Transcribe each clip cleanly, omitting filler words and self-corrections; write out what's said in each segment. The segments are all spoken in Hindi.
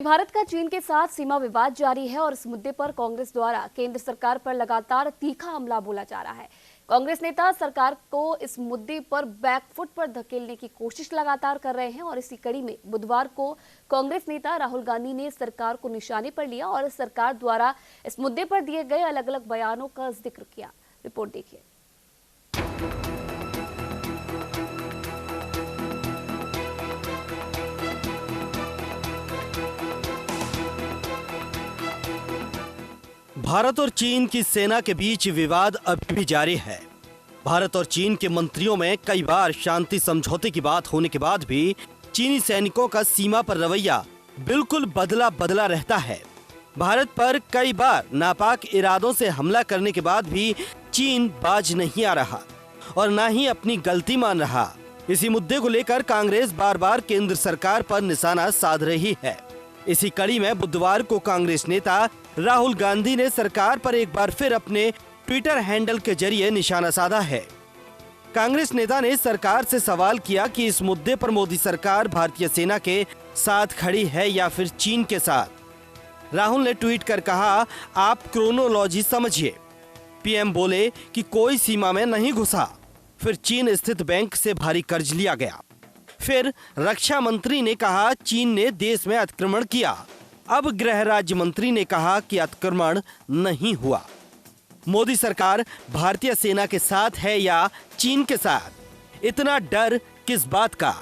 भारत का चीन के साथ सीमा विवाद जारी है और इस मुद्दे पर कांग्रेस द्वारा केंद्र सरकार पर लगातार तीखा हमला बोला जा रहा है। कांग्रेस नेता सरकार को इस मुद्दे पर बैकफुट पर धकेलने की कोशिश लगातार कर रहे हैं और इसी कड़ी में बुधवार को कांग्रेस नेता राहुल गांधी ने सरकार को निशाने पर लिया और सरकार द्वारा इस मुद्दे पर दिए गए अलग अलग बयानों का जिक्र किया। रिपोर्ट देखिए। भारत और चीन की सेना के बीच विवाद अभी भी जारी है। भारत और चीन के मंत्रियों में कई बार शांति समझौते की बात होने के बाद भी चीनी सैनिकों का सीमा पर रवैया बिल्कुल बदला रहता है। भारत पर कई बार नापाक इरादों से हमला करने के बाद भी चीन बाज नहीं आ रहा और न ही अपनी गलती मान रहा। इसी मुद्दे को लेकर कांग्रेस बार बार केंद्र सरकार पर निशाना साध रही है। इसी कड़ी में बुधवार को कांग्रेस नेता राहुल गांधी ने सरकार पर एक बार फिर अपने ट्विटर हैंडल के जरिए निशाना साधा है। कांग्रेस नेता ने सरकार से सवाल किया कि इस मुद्दे पर मोदी सरकार भारतीय सेना के साथ खड़ी है या फिर चीन के साथ। राहुल ने ट्वीट कर कहा, आप क्रोनोलॉजी समझिए। पीएम बोले कि कोई सीमा में नहीं घुसा। फिर चीन स्थित बैंक से भारी कर्ज लिया गया। फिर रक्षा मंत्री ने कहा चीन ने देश में अतिक्रमण किया। अब गृह राज्य मंत्री ने कहा कि अतिक्रमण नहीं हुआ। मोदी सरकार भारतीय सेना के साथ है या चीन के साथ? इतना डर किस बात का?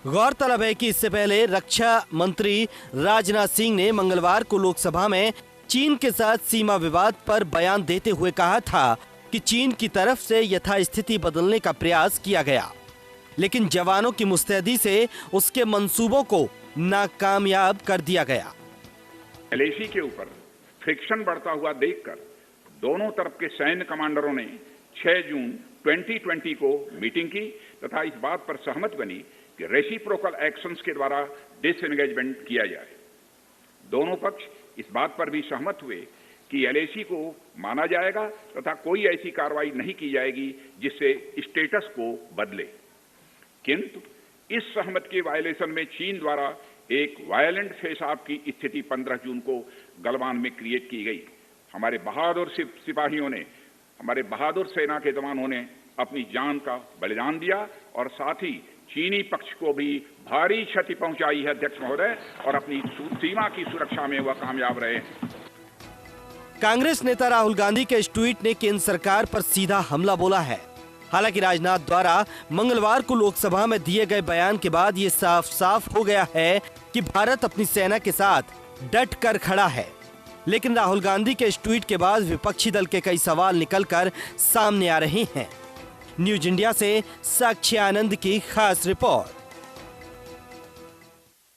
गौरतलब है कि इससे पहले रक्षा मंत्री राजनाथ सिंह ने मंगलवार को लोकसभा में चीन के साथ सीमा विवाद पर बयान देते हुए कहा था कि चीन की तरफ से यथास्थिति बदलने का प्रयास किया गया, लेकिन जवानों की मुस्तैदी से उसके मंसूबों को नाकामयाब कर दिया गया। एलएसी के ऊपर फ्रिक्शन बढ़ता हुआ देखकर दोनों तरफ के सैन्य कमांडरों ने 6 जून 2020 को मीटिंग की तथा इस बात पर सहमत बनी कि रेसिप्रोकल एक्शंस के द्वारा डिसएंगेजमेंट किया जाए। दोनों पक्ष इस बात पर भी सहमत हुए कि एलएसी को माना जाएगा तथा कोई ऐसी कार्रवाई नहीं की जाएगी जिससे स्टेटस को बदले। किंतु इस सहमति के वायलेशन में चीन द्वारा एक वायलेंट फेस ऑफ की स्थिति 15 जून को गलवान में क्रिएट की गई। हमारे बहादुर सिपाहियों ने, हमारे बहादुर सेना के जवानों ने अपनी जान का बलिदान दिया और साथ ही चीनी पक्ष को भी भारी क्षति पहुंचाई है अध्यक्ष महोदय, और अपनी सीमा की सुरक्षा में वह कामयाब रहे। कांग्रेस नेता राहुल गांधी के इस ट्वीट ने केंद्र सरकार पर सीधा हमला बोला है। हालांकि राजनाथ द्वारा मंगलवार को लोकसभा में दिए गए बयान के बाद ये साफ हो गया है कि भारत अपनी सेना के साथ डट कर खड़ा है। लेकिन राहुल गांधी के इस ट्वीट के बाद विपक्षी दल के कई सवाल निकलकर सामने आ रहे हैं। न्यूज इंडिया से साक्षी आनंद की खास रिपोर्ट।